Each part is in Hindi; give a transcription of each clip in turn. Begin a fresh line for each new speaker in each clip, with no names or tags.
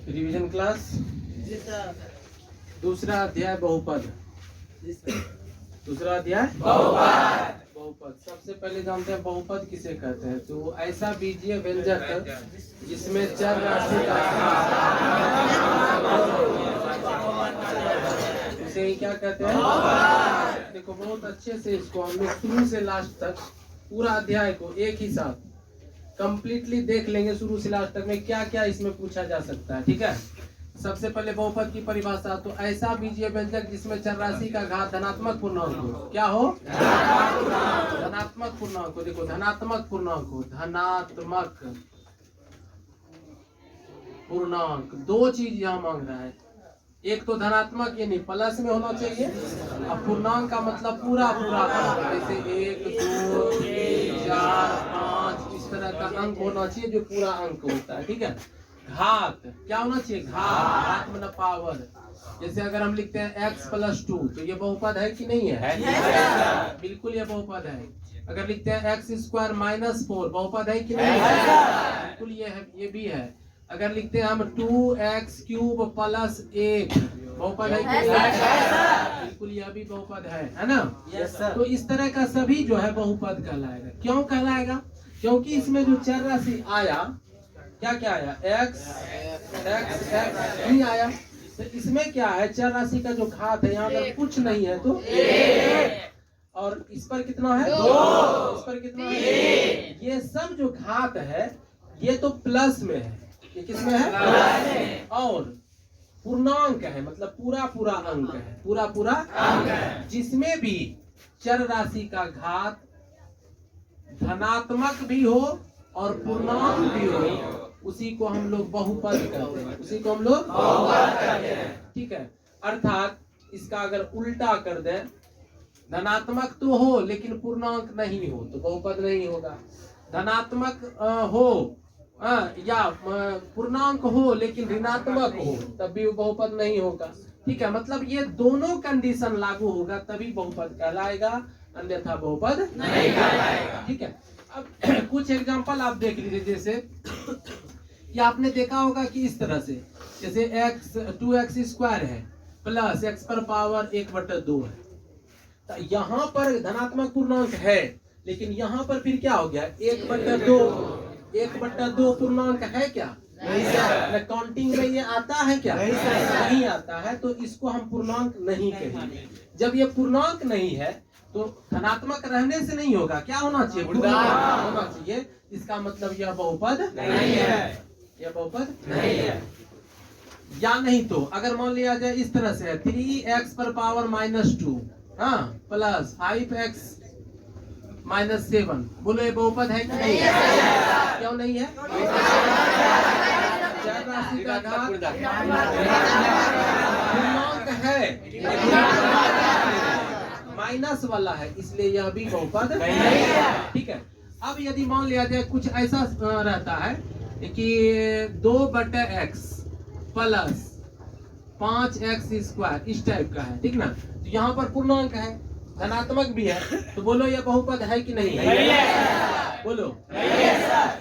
रिवीजन क्लास दूसरा अध्याय बहुपद। दूसरा अध्याय बहुपद। सबसे पहले जानते हैं बहुपद किसे कहते हैं। तो ऐसा बीजीय व्यंजक जिसमें चर राशि का इसे ही क्या कहते हैं। देखो बहुत अच्छे से इसको हम लोग शुरू से लास्ट तक पूरा अध्याय को एक ही साथ कंप्लीटली देख लेंगे। शुरू से लास्ट तक में क्या क्या इसमें पूछा जा सकता है, ठीक है। सबसे पहले बहुपद की परिभाषा। तो ऐसा बीजीय व्यंजक जिसमें चर राशि का घात धनात्मक पूर्णांक हो। क्या हो? धनात्मक पूर्णांक हो। देखो धनात्मक पूर्णांक हो। धनात्मक पूर्णांक दो चीज यहाँ मांग रहा है। एक तो धनात्मक यानी प्लस में होना चाहिए। अब पूर्णांक का मतलब पूरा पूरा जैसे 1 2 3 4 5 इस तरह का अंक होना चाहिए जो पूरा अंक होता है, ठीक है। घात क्या होना चाहिए? घात मतलब पावर। जैसे अगर हम लिखते हैं x + 2 तो ये बहुपद है कि नहीं है? बिल्कुल ये बहुपद है। अगर लिखते हैं x² - 4 बहुपद है कि नहीं है? बिल्कुल ये है, ये भी है। अगर लिखते हैं हम 2x³ + 1 बहुपद है कि नहीं है? बिल्कुल यह भी बहुपद है ना। तो इस तरह का सभी जो है बहुपद कहलाएगा। क्यों कहलाएगा? क्योंकि इसमें जो चर राशि आया क्या क्या आया? x नहीं आया। तो इसमें क्या है? चर राशि का जो घात है यहाँ पर कुछ नहीं है तो और इस पर कितना है? 2। इस पर कितना है? ये सब जो घात है ये तो प्लस में है। ये किसमें है? प्लस में। और पूर्णांक है मतलब पूरा पूरा अंक है। पूरा पूरा अंक है जिसमें भी चर राशि का घात धनात्मक भी हो और पूर्णांक भी हो उसी को हम लोग बहुपद कहते हैं। उसी को हम लोग बहुपद कहते हैं, ठीक है। अर्थात इसका अगर उल्टा कर दें, धनात्मक तो हो लेकिन पूर्णांक नहीं हो तो बहुपद नहीं होगा। धनात्मक हो या पूर्णांक हो लेकिन ऋणात्मक हो तब भी बहुपद नहीं होगा, ठीक है। मतलब ये दोनों कंडीशन लागू होगा तभी बहुपद कहलाएगा, अन्यथा बहुपद नहीं कहलाएगा, ठीक है। अब कुछ एग्जांपल आप देख लीजिए। जैसे कि आपने देखा होगा कि इस तरह से जैसे 2x² है प्लस x पर पावर 1/2 है। तो यहाँ पर धनात्मक पूर्णांक है लेकिन यहाँ पर फिर क्या हो गया? 1/2। 1/2 पूर्णांक है क्या? नहीं। काउंटिंग में ये आता है क्या? नहीं आता है। तो इसको हम पूर्णांक नहीं कहेंगे। जब ये पूर्णांक नहीं है तो धनात्मक रहने से नहीं होगा। क्या होना चाहिए? पूर्णांक होना चाहिए। इसका मतलब यह बहुपद नहीं है। यह बहुपद नहीं है। या नहीं तो अगर मान लिया जाए इस तरह से 3x पर पावर -2 प्लस 5x - 7 बोलो ये बहुपद है कि नहीं है? क्यों नहीं है? चर राशि का घात पूर्णांक है माइनस वाला है इसलिए यह भी बहुपद नहीं है, ठीक है। अब यदि मान लिया जाए कुछ ऐसा रहता है कि 2/x प्लस 5x² इस टाइप का है, ठीक ना। तो यहाँ पर पूर्णांक है, धनात्मक भी है, तो बोलो ये बहुपद है कि नहीं है? बोलो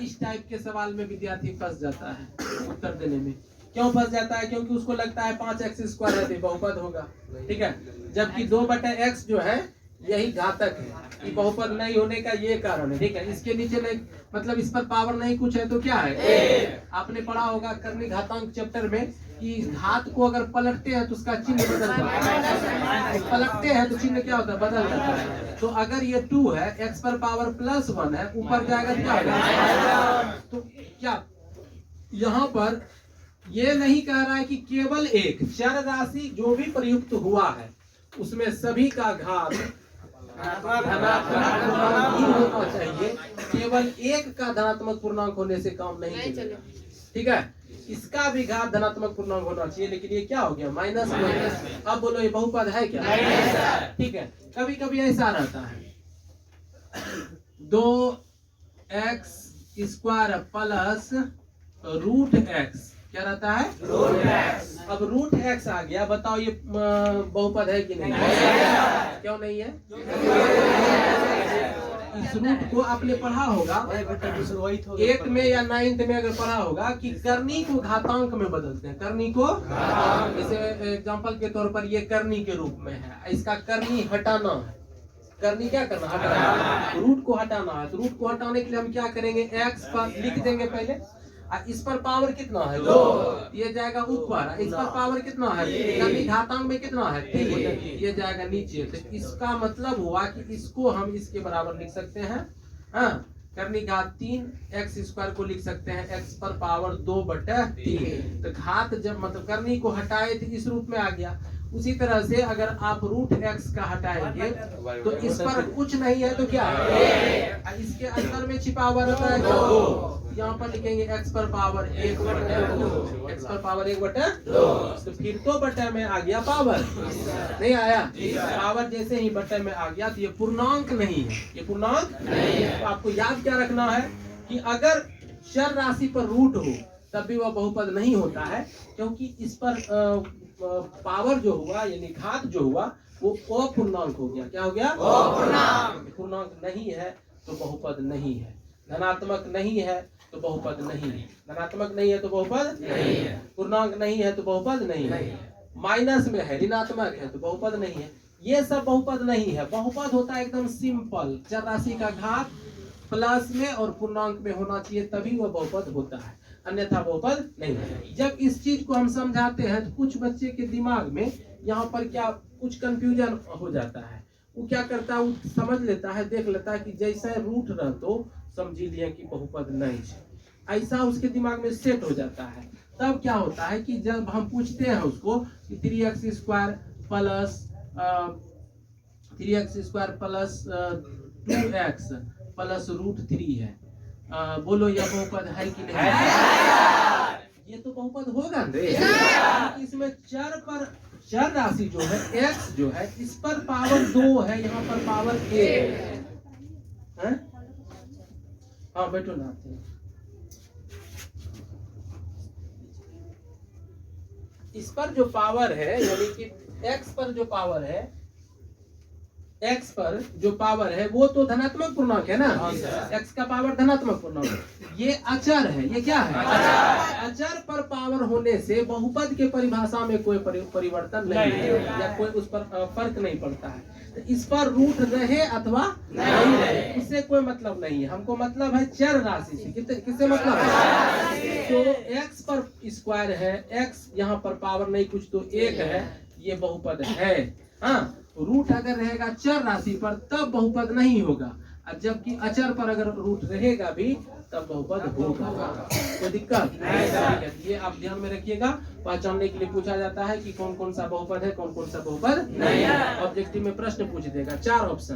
इस टाइप के सवाल में विद्यार्थी फंस जाता है उत्तर देने में। क्यों फंस जाता है? क्योंकि उसको लगता है 5x² है तो बहुपद होगा, ठीक है। जबकि 2/x जो है यही घातक है। कि बहुपद नहीं होने का ये कारण है, ठीक है। इसके नीचे नहीं मतलब इस पर पावर नहीं कुछ है तो क्या है? आपने पढ़ा होगा करनी घातांक चैप्टर में कि घात को अगर पलटते हैं तो उसका चिन्ह बदल जाता है। पलटते हैं तो चिन्ह क्या होता है? बदल जाता है। तो अगर ये 2 है, x पर पावर +1 है, ऊपर जाएगा क्या होगा? तो क्या यहाँ पर ये नहीं कह रहा है कि केवल एक चर राशि जो भी प्रयुक्त हुआ है उसमें सभी का घात धनात्मक पूर्णांक ही होना चाहिए। केवल एक का धनात्मक पूर्णांक होने से काम नहीं चलेगा, ठीक है। इसका भी घात धनात्मक पूर्णांक होना चाहिए लेकिन ये क्या हो गया? माइनस। अब बोलो ये बहुपद है क्या? ठीक है। कभी कभी ऐसा रहता है 2x² प्लस √x क्या रहता है? अब √x आ गया। बताओ ये बहुपद है कि नहीं? क्यों नहीं है? इस रूट को आपने पढ़ा होगा 8 में या 9th में अगर पढ़ा होगा कि करनी को घातांक में बदलते हैं। करनी को जैसे एग्जांपल के तौर पर ये करनी के रूप में है, इसका करनी हटाना है। करनी क्या करना, हटाना, रूट को हटाना है। तो रूट को हटाने के लिए हम क्या करेंगे, x पर लिख देंगे पहले, इस पर पावर कितना है 2, ये जाएगा ऊपर। इस पर पावर कितना है, यानी घातांक में कितना है 3, ये जाएगा नीचे। तो इसका मतलब हुआ कि इसको हम इसके बराबर लिख सकते हैं, हाँ, करनी घात 3 x स्क्वायर को लिख सकते हैं x पर पावर 2/3। तो घात जब मतलब करनी को हटाए तो इस रूप में आ गया। उसी तरह से अगर आप रूट x का हटाएंगे तो इस पर कुछ नहीं है तो क्या है, इसके अंदर में छिपा हुआ रहता है 2। यहाँ पर लिखेंगे x पर पावर 1/2, x पर पावर 1/2। तो फिर तो बटे में आ गया पावर, नहीं आया, पावर जैसे ही बटे में आ गया तो ये पूर्णांक नहीं है, ये पूर्णांक नहीं है। तो आपको याद क्या रखना है कि अगर चर राशि पर रूट हो तब भी वह बहुपद नहीं होता है, क्योंकि इस पर पावर जो हुआ यानी घात जो हुआ वो अपूर्णांक हो गया। क्या हो गया, अपूर्णांक। पूर्णांक नहीं है तो बहुपद नहीं है, धनात्मक नहीं है तो बहुपद नहीं है, धनात्मक नहीं है तो बहुपद नहीं है, पूर्णांक नहीं है तो बहुपद नहीं है, माइनस में है, ऋणात्मक है तो बहुपद नहीं है। ये सब बहुपद नहीं है। बहुपद होता है एकदम सिंपल, चर राशि का घात प्लस में और पूर्णांक में होना चाहिए, तभी वह बहुपद होता है, अन्यथा बहुपद नहीं है। जब इस चीज को हम समझाते हैं तो कुछ बच्चे के दिमाग में यहाँ पर क्या कुछ कंफ्यूजन हो जाता है। वो क्या करता है, वो समझ लेता है, देख लेता है कि जैसे रूट रह तो समझी लिया कि बहुपद नहीं है, ऐसा उसके दिमाग में सेट हो जाता है। तब क्या होता है कि जब हम पूछते हैं उसको कि 3x square plus 2x plus √3 है, बोलो यह बहुपद है कि नहीं है? ये तो बहुपद होगा ना। इसमें चर राशि जो है x जो है इस पर पावर 2 है, यहाँ पर पावर 1 है। हाँ बैठो ना, इस पर जो पावर है यानी कि x पर जो पावर है, x पर जो पावर है वो तो धनात्मक पूर्णांक है ना, x का पावर धनात्मक पूर्णांक। ये अचर है, ये क्या है, अचर पर पावर होने से बहुपद के परिभाषा में कोई परिवर्तन नहीं है या कोई उस पर फर्क नहीं पड़ता है। तो इस पर रूट रहे अथवा नहीं रहे उससे कोई मतलब नहीं है, हमको मतलब है चर राशि से। किससे मतलब है, तो x पर स्क्वायर है, x यहाँ पर पावर नहीं कुछ तो 1 है, ये बहुपद है। हाँ, रूट अगर रहेगा चर राशि पर तब बहुपद नहीं होगा, और जबकि अचर पर अगर रूट रहेगा भी तब बहुपद होगा। कोई दिक्कत नहीं, ये आप ध्यान में रखिएगा। पहचानने के लिए पूछा जाता है कि कौन कौन सा बहुपद है, कौन कौन सा बहुपद नहीं है। ऑब्जेक्टिव में प्रश्न पूछ देगा, 4 ऑप्शन,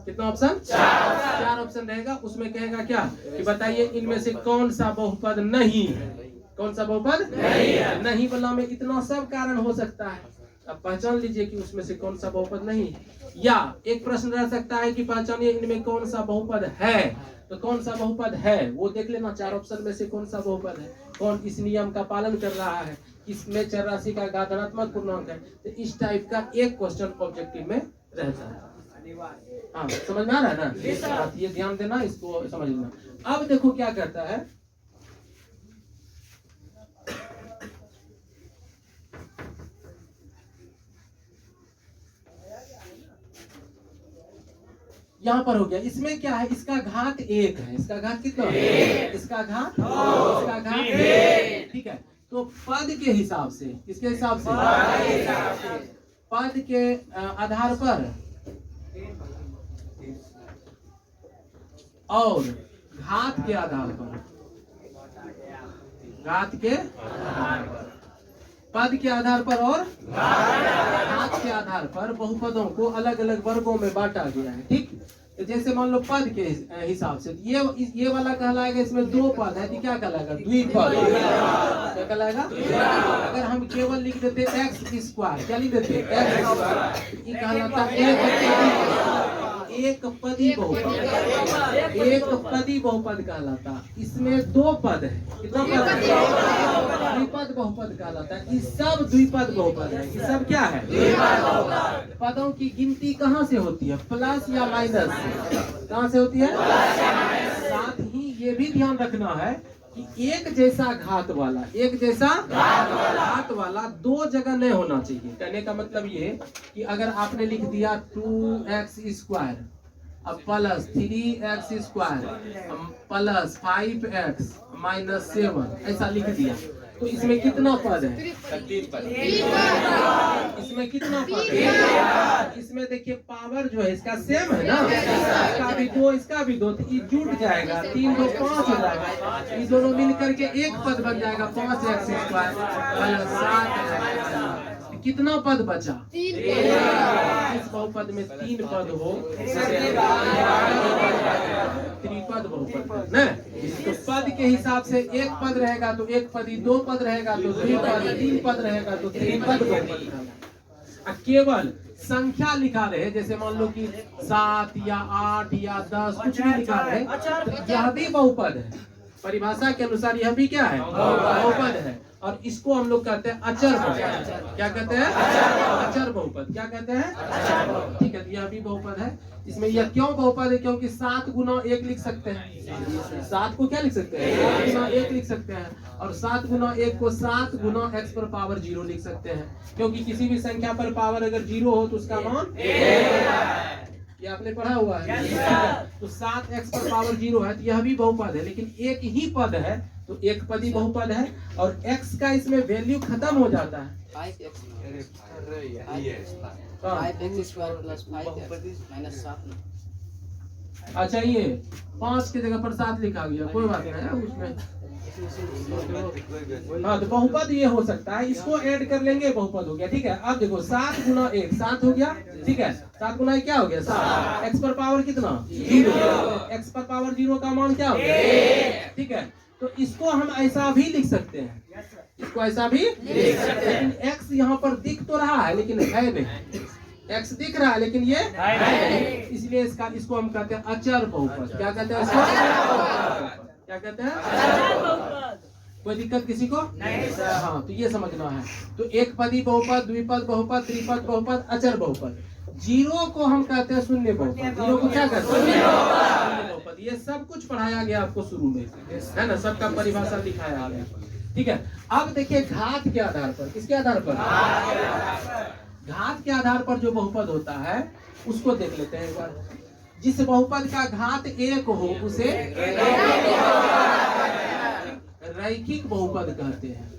कितना ऑप्शन, 4 ऑप्शन रहेगा। उसमें कहेगा क्या कि बताइए इनमें से कौन सा बहुपद नहीं है, कौन सा बहुपद नहीं है। नहीं वाला में इतना सब कारण हो सकता है, अब पहचान लीजिए कि उसमें से कौन सा बहुपद नहीं है। या एक प्रश्न रह सकता है कि पहचानिए इनमें कौन सा बहुपद है, तो कौन सा बहुपद है वो देख लेना। 4 ऑप्शन में से कौन सा बहुपद है, कौन इस नियम का पालन कर रहा है, इसमें चर राशि का घात धनात्मक पूर्णांक है। तो इस टाइप का एक क्वेश्चन ऑब्जेक्टिव में रहता है। हाँ समझ में आ रहा है ना, ये ध्यान देना, इसको समझ लेना। अब देखो क्या करता है, यहाँ पर हो गया। इसमें क्या है, इसका घात 1 है, इसका घात कितना है, इसका घात 1, ठीक है। तो पद के हिसाब से, किसके हिसाब से, पद के आधार पर और घात के आधार पर, घात के पद के आधार पर और घात के आधार पर बहुपदों को अलग अलग वर्गों में बांटा गया है, ठीक। तो जैसे मान लो पद के हिसाब से ये वाला कहलाएगा, इसमें 2 पद है तो क्या कहलाएगा, द्विपद। क्या कहलाएगा, अगर हम केवल लिख देते x स्क्वायर, क्या लिख देते x, ये कहलाता एक पदी बहुपद, एक पदी बहुपद कहलाता। इसमें 2 पद है, कितना पद है, द्विपद बहुपद कहलाता है। ये सब द्विपद बहुपद है। ये सब क्या है? द्विपद बहुपद। पदों की गिनती कहाँ से होती है? प्लस या माइनस से? कहाँ से होती है? साथ ही ये भी ध्यान रखना है कि एक जैसा घात वाला दो जगह नहीं होना चाहिए। कहने का मतलब ये कि अगर आपने लिख दिया 2x² अब plus 3x² plus 5x minus 7 ऐसा लिख दिया तो इसमें कितना पद है? 3 पद। इसमें कितना पद है? इसमें देखिए पावर जो है इसका सेम है ना, इसका भी 2 इसका भी 2 तो ये जुट जाएगा, 3 2 5 हो जाएगा। ये दोनों मिल करके एक पद बन जाएगा 5x² प्लस 7। कितना पद बचा? 3 पद। इस बहुपद में 3 पद हो त्रिपद बहुपद न। तो पद के हिसाब से एक पद रहेगा तो एक पद, 2 पद रहेगा तो द्विपद, 3 पद रहेगा तो त्रिपद बहुपद। केवल संख्या लिखा रहे जैसे मान लो कि 7 या 8 या 10 कुछ भी लिखा रहे तो यह भी बहुपद है। परिभाषा के अनुसार यह भी क्या है? बहुपद है। और इसको हम लोग कहते हैं अचर बहुपद। क्या कहते हैं? अचर बहुपद। क्या कहते हैं? ठीक है, यह भी बहुपद है। इसमें यह क्यों बहुपद है? क्योंकि 7 गुना 1 लिख सकते हैं। 7 को क्या लिख सकते हैं? 7 गुना 1 लिख सकते हैं। और 7 गुना 1 को 7 गुना x पर पावर 0 लिख सकते हैं। क्योंकि किसी भी संख्या पर पावर अगर 0 हो तो उसका मान ये आपने पढ़ा हुआ है। तो 7x पर पावर 0 है तो यह भी बहुपद है, लेकिन एक ही पद है तो एक पदी बहुपद है। और x का इसमें वैल्यू खत्म हो जाता है।
5x plus 5x minus 7।
अच्छा ये 5 की जगह पर 7 लिखा गया, कोई बात नहीं है उसमें। हाँ तो बहुपद ये हो सकता है, इसको ऐड कर लेंगे बहुपद हो गया। ठीक है, अब देखो 7 गुना 1 7 हो गया। ठीक है, 7 गुना 1 क्या हो गया? 7। x पर पावर कितना? 0। x पर पावर 0 का मान क्या हो गया? ठीक है, तो इसको हम ऐसा भी लिख सकते हैं, इसको ऐसा भी लिख सकते हैं। लेकिन x यहाँ पर दिख तो रहा है लेकिन है नहीं। x दिख रहा है लेकिन ये है नहीं, इसलिए इसको हम कहते हैं अचर बहुपद। क्या कहते हैं इसको? क्या कहते हैं? कोई दिक्कत किसी को नहीं? हाँ तो ये समझना है। तो एक पदी बहुपद, द्विपद बहुपद, त्रिपद बहुपद, अचर बहुपद। 0 को हम कहते हैं शून्य बहुपद। 0 को क्या कहते हैं? शून्य बहुपद। ये सब कुछ पढ़ाया गया आपको शुरू में, है ना, सबका परिभाषा लिखाया गया। ठीक है, अब देखिए घात के आधार पर, किसके आधार पर? घात के आधार पर जो बहुपद होता है उसको देख लेते हैं एक बार। जिस बहुपद का घात 1 हो उसे रैखिक बहुपद कहते हैं।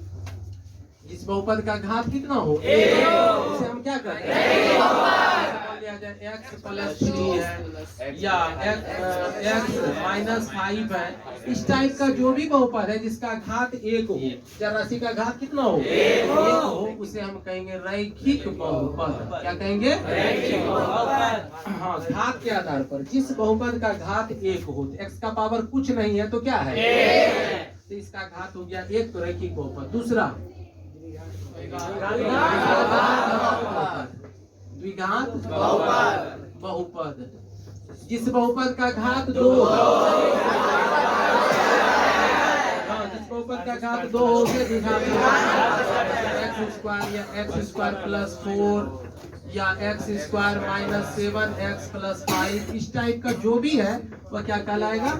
जिस बहुपद का घात कितना हो 1 उसे हम क्या कहते हैं? x प्लस 3 है या x माइनस 5 है। इस टाइप का जो भी बहुपद है जिसका घात 1 हो, या राशि का घात कितना हो 1 हो, उसे हम कहेंगे रैखिक बहुपद। क्या कहेंगे? रैखिक बहुपद। हाँ, घात के आधार पर जिस बहुपद का घात 1 हो, x का पावर कुछ नहीं है तो क्या है? तो इसका घात हो गया 1, तो रैखिक बहुपद। दूसरा द्विघात बहुपद। जिस बहुपद का घात 2 जिस बहुपद का घात 2 हो उसे द्विघात x² या x² प्लस 4 या x² माइनस 7x प्लस 5, इस टाइप का जो भी है वह क्या कहलाएगा?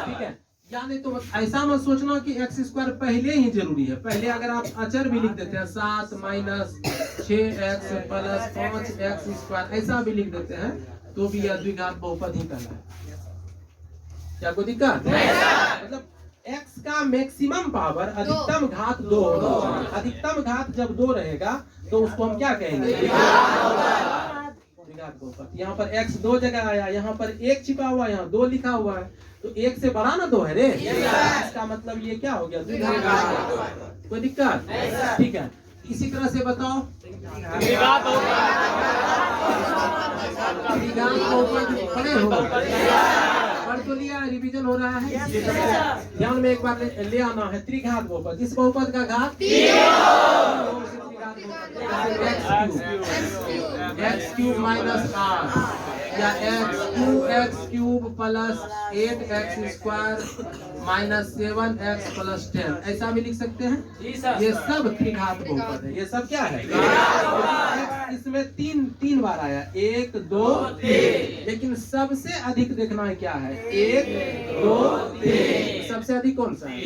ठीक है, यानी तो ऐसा मत सोचना कि x² पहले ही जरूरी है। पहले अगर आप अचर भी लिख देते हैं 7 माइनस 6x प्लस 5x², ऐसा भी लिख देते हैं तो भी यह द्विघात बहुपद ही कहलाएगा। क्या कोई दिक्कत? मतलब x का मैक्सिमम पावर अधिकतम घात 2 होगा। अधिकतम घात जब 2 रहेगा तो उसको हम क्या कहेंगे? द्विघात बहुपद। यहाँ पर x 2 जगह आया, यहाँ पर 1 छिपा हुआ, यहाँ 2 लिखा हुआ है, तो 1 से बड़ा ना 2 है रे। इसका मतलब ये क्या हो गया? द्विघात। कोई दिक्कत? ठीक है, इसी तरह से बताओ द्विघात बहुपद पढ़े हो? पढ़ तो लिया, रिवीजन हो रहा है। ध्यान में एक बार ले आना है त्रिघात बहुपद। जिस बहुपद का घात x³ माइनस 8 या x cube plus 8x square minus 7x plus 10, ऐसा भी लिख सकते हैं। ये सब त्रिघात बहुपद है। ये सब क्या है? इसमें तीन बार आया, 1 2 3, लेकिन सबसे अधिक देखना है क्या है? 1 2 3, सबसे अधिक कौन सा है?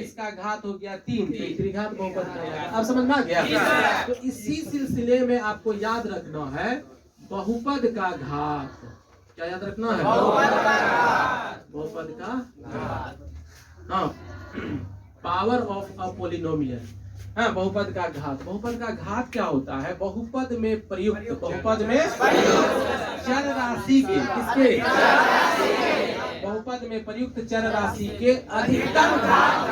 इसका घात हो गया 3, तो त्रिघात बहुपद कहलाता है। अब समझ में आ गया? तो इसी सिलसिले में आपको याद रखना है बहुपद का घात। क्या याद रखना है? बहुपद का घात। हाँ, पावर ऑफ अ पोलिनोमियल। हाँ, बहुपद का घात। बहुपद का घात क्या होता है? बहुपद में प्रयुक्त, बहुपद में चर राशि के, किसके? बहुपद में प्रयुक्त चर राशि के अधिकतम घात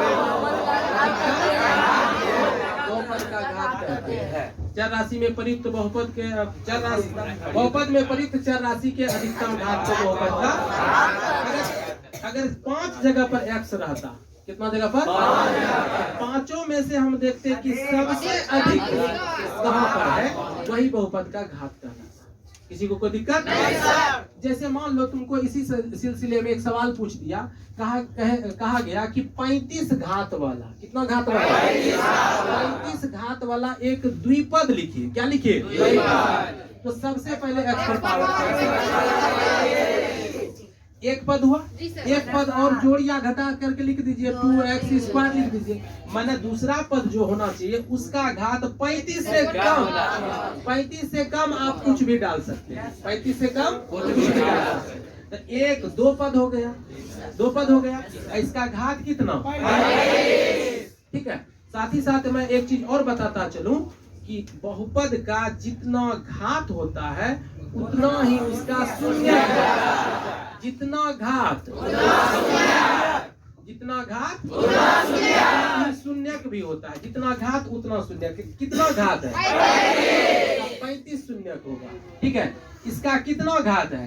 बहुपद का घात कहते हैं। चर राशि में प्रयुक्त बहुपद के चर राशि, बहुपद में प्रयुक्त चर राशि के अधिकतम घात को बहुपद का। अगर 5 जगह पर x रहता, कितना जगह पर? 5 में से हम देखते हैं कि सबसे अधिक कहाँ पर है, वही बहुपद का घात कहलाता है। किसी को कोई दिक्कत? जैसे मान लो तुमको इसी सिलसिले में एक सवाल पूछ दिया, कहा गया कि 35 घात वाला, कितना घात वाला? 35 घात वाला एक द्विपद लिखिए। क्या लिखिए? तो सबसे पहले x पर पावर एक पद हुआ, एक पद और जोड़िया घटा करके लिख दीजिए, 2x स्क्वायर लिख दीजिए। मैंने दूसरा पद जो होना चाहिए उसका घात 35 से कम, 35 से कम आप कुछ भी डाल सकते हैं, 35 से कम कुछ भी डाल सकते हैं। तो एक 2 पद हो गया, 2 पद हो गया। इसका घात कितना? ठीक है। साथ ही साथ मैं एक चीज और बताता चलूं कि बहुपद का जितना घात होता है उतना ही उसका शून्य, जितना घात शून्यक भी होता है। जितना घात उतना शून्य। कितना घात है? 35 शून्यक होगा। ठीक है। इसका कितना घात है?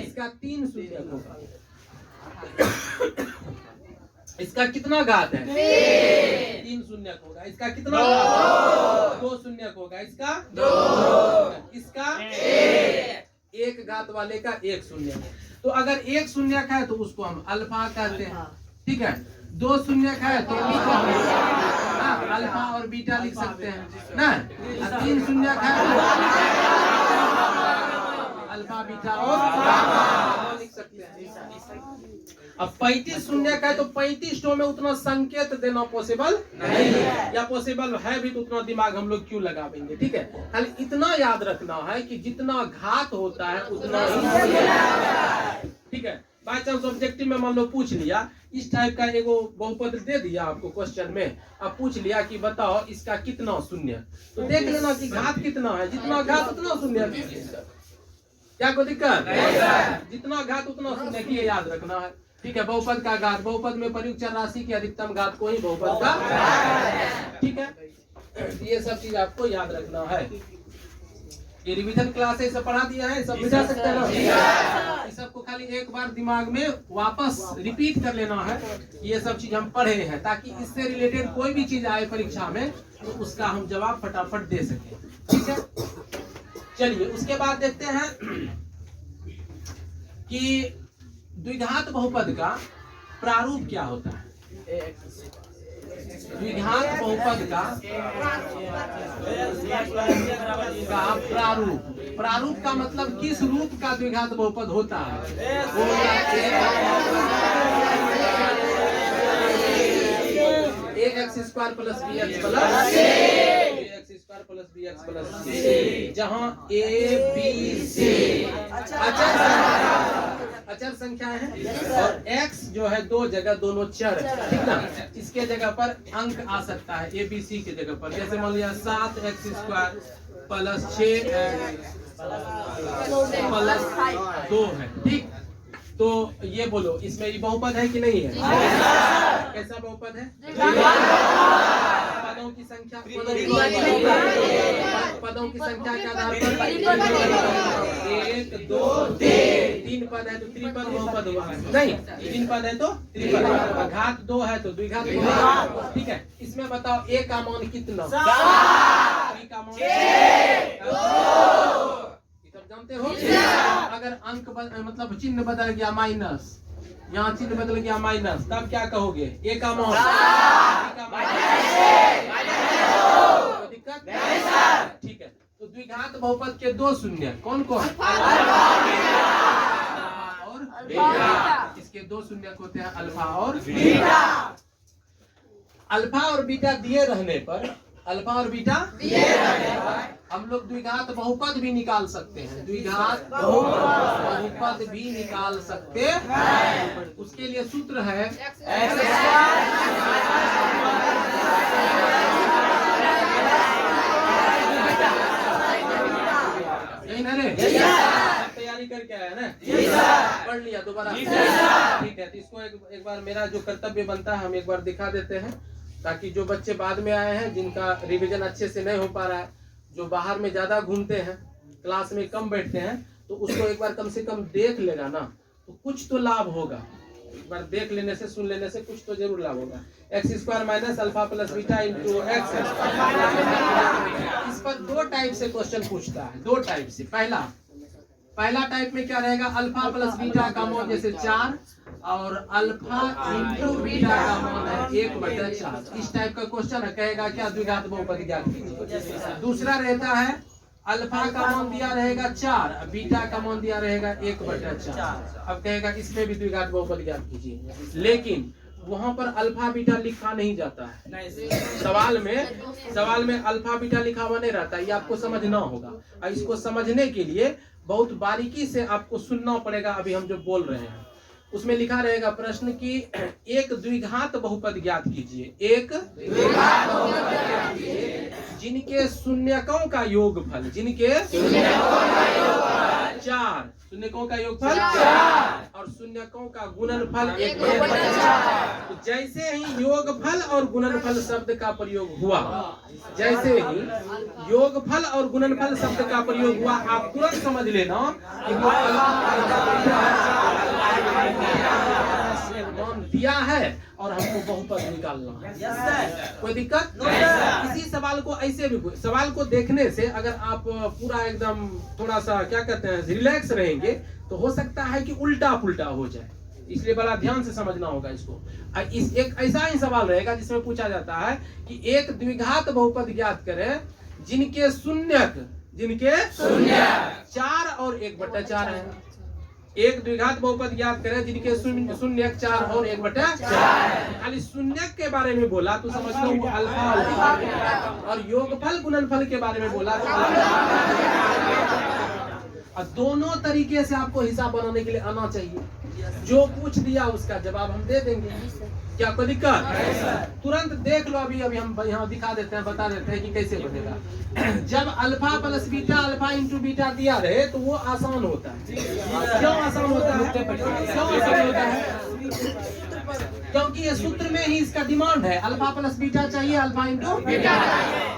इसका 3 शून्यक होगा। इसका कितना घात है? 3 शून्यक होगा। इसका कितना घात? 2 शून्यक होगा। इसका 2। इसका 1 घात वाले का 1 शून्य। तो अगर 1 शून्यक है तो उसको हम अल्फा कहते हैं। ठीक है। 2 शून्यक है तो बीटा, अल्फा और बीटा लिख सकते हैं ना। 3 शून्यक है अल्फा बीटा और गामा लिख सकते हैं। अब 35 शून्यक है तो 35 में उतना संकेत देना पॉसिबल नहीं है, या पॉसिबल है भी तो उतना दिमाग हम लोग क्यों लगावेंगे। ठीक है। खाली इतना याद रखना है कि जितना घात होता है उतना ही। ठीक है। बाय चांस ऑब्जेक्टिव में मान लो पूछ लिया, इस टाइप का एगो बहुपद दे दिया आपको क्वेश्चन में, अब पूछ लिया कि बताओ इसका कितना शून्य, तो देख लेना कि घात कितना है, जितना घात उतना शून्य। क्या कोई दिक्कत? जितना घात उतना शून्य की याद रखना है। ठीक है। बहुपद का घात, बहुपद में प्रयुक्त चर राशि के अधिकतम घात को ही बहुपद का। ठीक है। ये सब चीज आपको याद रखना है। ये रिवीजन क्लास है, सब पढ़ा दिया है, सब बुझा सकते हैं ना। इस सबको खाली एक बार दिमाग में वापस रिपीट कर लेना है। ये सब चीज हम पढ़े हैं ताकि इससे रिलेटेड कोई भी चीज आए परीक्षा में तो उसका हम जवाब फटाफट दे सके। ठीक है। चलिए उसके बाद देखते हैं कि द्विघात बहुपद का प्रारूप क्या होता है। द्विघात बहुपद का प्रारूप का मतलब किस रूप का द्विघात बहुपद होता है। ax square plus bx plus c, जहाँ a b c अचर संख्या है और x जो है 2 जगह दोनों चर, ठीक ना। इसके जगह पर अंक आ सकता है a b c के जगह पर। जैसे मान लिया 7x square plus 6x plus 2 है। ठीक। तो ये बोलो इसमें ये बहुपद है कि नहीं है? कैसा बहुपद है? पदों की संख्या, पदों की संख्या के आधार पर 1 2 3 पद है तो त्रिपद बहुपद हुआ। नहीं, 3 पद है तो त्रिपद। घात 2 है तो द्विघात बहुपद। ठीक है। इसमें बताओ a का मान कितना? b का मान जानते हो? अगर अंक मतलब चिन्ह बदल गया माइनस, यहाँ चिन्ह बदल गया माइनस, तब क्या कहोगे? ए का मान कोई दिक्कत? ठीक है, तो द्विघात बहुपद के दो शून्य कौन कौन? और बीटा। इसके दो शून्य होते हैं अल्फा और बीटा। अल्फा और बीटा दिए रहने पर, अल्फा और बीटा दिए रहने पर हम लोग द्विघात बहुपद भी निकाल सकते हैं। द्विघात बहुपद भी निकाल सकते हैं। उसके लिए सूत्र है यही ना रे? तैयारी करके आया ना? पढ़ लिया दोबारा? ठीक है, तो इसको एक बार मेरा जो कर्तव्य बनता है हम एक बार दिखा देते हैं, ताकि जो बच्चे बाद में आए हैं जिनका रिवीजन अच्छे से नहीं हो पा रहा है, जो बाहर में ज्यादा घूमते हैं, क्लास में कम बैठते हैं, तो उसको एक बार कम से कम देख लेगा ना, तो कुछ तो लाभ होगा। एक बार देख लेने से, सुन लेने से कुछ तो जरूर लाभ होगा। X square minus alpha plus beta into x. इस पर दो टाइप से क्वेश्चन पूछता है, दो टाइप से। पहला टाइप में क्या रहेगा? अल्फा प्लस बीटा का मान जैसे 4 और अल्फा इंटू बीटा का मान है 1/4। इस टाइप का क्वेश्चन है, कहेगा क्या? द्विघात बहुपद ज्ञात कीजिए। दूसरा रहता है अल्फा का मान दिया रहेगा 4, बीटा का मान दिया रहेगा 1/4। अब कहेगा इसमें भी द्विघात बहुपद ज्ञात कीजिए, लेकिन वहां पर अल्फा बीटा लिखा नहीं जाता है। सवाल में अल्फा बीटा लिखा हुआ नहीं रहता, ये आपको समझना होगा। और इसको समझने के लिए बहुत बारीकी से आपको सुनना पड़ेगा। अभी हम जो बोल रहे हैं उसमें लिखा रहेगा प्रश्न की एक द्विघात बहुपद ज्ञात कीजिए। एक द्विघात बहुपद ज्ञात कीजिए जिनके शून्यकों का योगफल, जिनके चार शून्यकों का योगफल 4 और शून्यकों का गुणनफल 1/4। तो जैसे ही योगफल और गुणनफल शब्द का प्रयोग हुआ, जैसे ही योगफल और गुणनफल शब्द का प्रयोग हुआ, आप तुरंत समझ लेना कि वो मान दिया है और हमको बहुपद निकालना है। कोई दिक्कत? इसी सवाल को ऐसे भी, सवाल को देखने से अगर आप पूरा एकदम थोड़ा सा क्या कहते हैं रिलैक्स रहेंगे, तो हो सकता है कि उल्टा पुल्टा हो जाए। इसलिए बड़ा ध्यान से समझना होगा इसको। एक ऐसा ही सवाल रहेगा जिसमें पूछा जाता है कि एक द्विघात बहुपद ज्ञात करें जिनके शून्यक 4 और 1/4 है। एक द्विघात बहुपद ज्ञात करें जिनके शून्यक 4 और 1/4। खाली शून्यक के बारे में बोला तो समझ लो वो अल्फा, और योगफल गुणनफल के बारे में बोला तो और दोनों तरीके से आपको हिसाब बनाने के लिए आना चाहिए। जो पूछ दिया उसका जवाब हम दे देंगे, क्या कोई दिक्कत? तुरंत देख लो। अभी हम यहाँ दिखा देते हैं, बता देते हैं कि कैसे बनेगा। जब alpha plus beta alpha into beta दिया रहे तो वो आसान होता है। क्यों आसान होता है? क्यों आसान होता है? क्योंकि ये सूत्र में ही इसका डिमांड है, अल्फा प्लस बीटा चाहिए, अल्फा इंटू बीटा।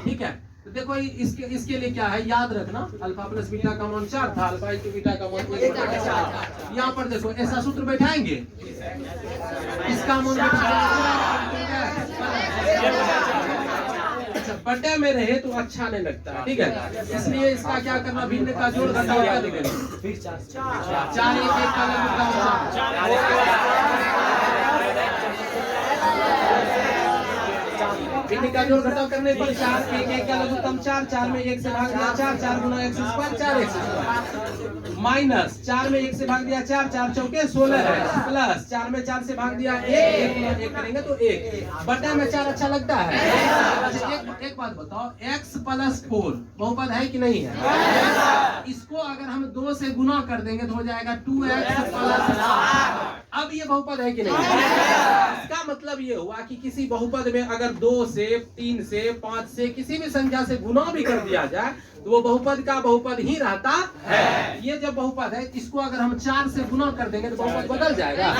ठीक है, तो देखो इसके लिए क्या है, याद रखना। अल्फा प्लस बीटा का मान 4 था, अल्फा इंटू बीटा का मान 1/4। यहाँ पर देखो ऐसा सूत्र बैठाएंगे, इसका मान अच्छा बटे में रहे तो अच्छा नहीं लगता है। ठीक है, इसलिए इसका क्या करना, भिन्न का जोड़ घटाव कर देंगे। 4 1 1 का भिन्न का जोड़ घटाव करने पर 4 1 1 का लघुत्तम 4, 4 में 1 से भाग दिया 4, 4 गुना x स्क्वायर 4x माइनस 4 में 1 से भाग दिया 4, 4 चौके 16 है, प्लस 4 में 4 से भाग दिया 1, 1 करेंगे तो 1 बटे में 4 अच्छा लगता है। एक बात बताओ, x प्लस 4 बहुपद है कि नहीं है? इसको अगर हम 2 से गुना कर देंगे तो हो जाएगा 2x प्लस 4। अब ये बहुपद है कि नहीं? इसका मतलब ये हुआ कि किसी बहुपद में अगर 2 से 3 से 5 से किसी भी संख्या से गुना भी कर दिया जाए तो वो बहुपद का बहुपद ही रहता है। ये जब बहुपद है, इसको अगर हम 4 से गुना कर देंगे तो बहुपद बदल जाएगा,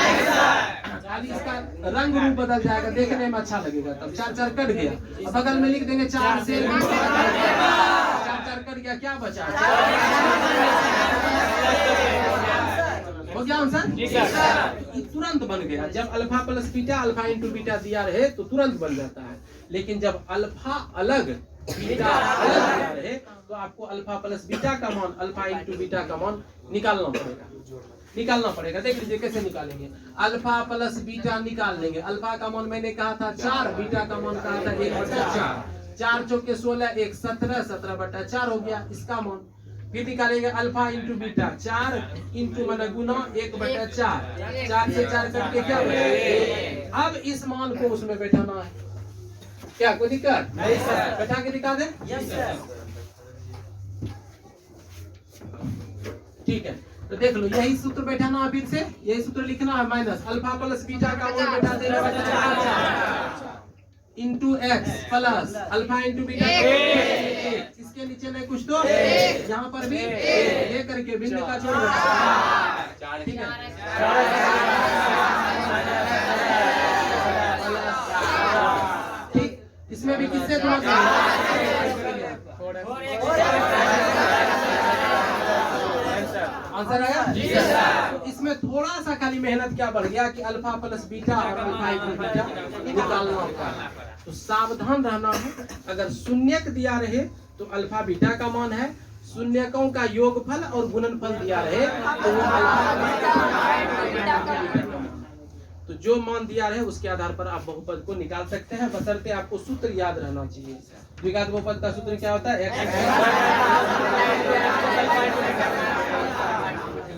खाली इसका रंग रूप बदल जाएगा, देखने में अच्छा लगेगा। तब 4 4 कट गया, अब बगल में लिख देंगे 4 से 4 4 कट गया, क्या बचा? हो गया आंसर? तुरंत बन गया। जब alpha plus beta alpha into beta दिया रहे तो तुरंत बन जाता है, लेकिन जब अल्फा अलग बीटा अलग दिया रहे तो आपको अल्फा प्लस बीटा का मान अल्फा इंटू बीटा का मान निकालना पड़ेगा। देख लीजिए कैसे निकालेंगे। अल्फा प्लस बीटा निकाल लेंगे। अल्फा का मान मैंने कहा था 4, बीटा का मान कहा था 1/4। 4 चौके 16, 1 17, 17/4 हो गया इसका मान। फिर निकालेंगे अल्फा इंटू बीटा, 4 इंटू माना गुना 1/4, 4 से 4 करके क्या बनेगा। अब इस मान को उसमें बैठाना है। क्या कोई दिक्कत नहीं सर? बैठा के दिखा दे। Yes sir. ठीक है, तो देख लो यही सूत्र बैठाना है। फिर से यही सूत्र लिखना है। माइनस अल्फा प्लस बीटा का मान बैठा देंगे into x plus alpha into beta. इसके नीचे में कुछ तो यहाँ पर भी ये करके बिंदु का जोड़ ठीक है। ठीक, इसमें भी किससे गुणा आंसर आया? तो इसमें थोड़ा सा खाली मेहनत क्या बढ़ गया कि अल्फा प्लस बीटा और अल्फा इंटू बीटा निकालना होगा। तो सावधान रहना है। अगर शून्यक दिया रहे तो अल्फा बीटा का मान है, शून्यकों का योगफल और गुणनफल दिया रहे तो वो तो जो मान दिया रहे उसके आधार पर आप बहुपद को निकाल सकते हैं, बशर्ते आपको सूत्र याद रहना चाहिए। द्विघात बहुपद का सूत्र क्या होता है?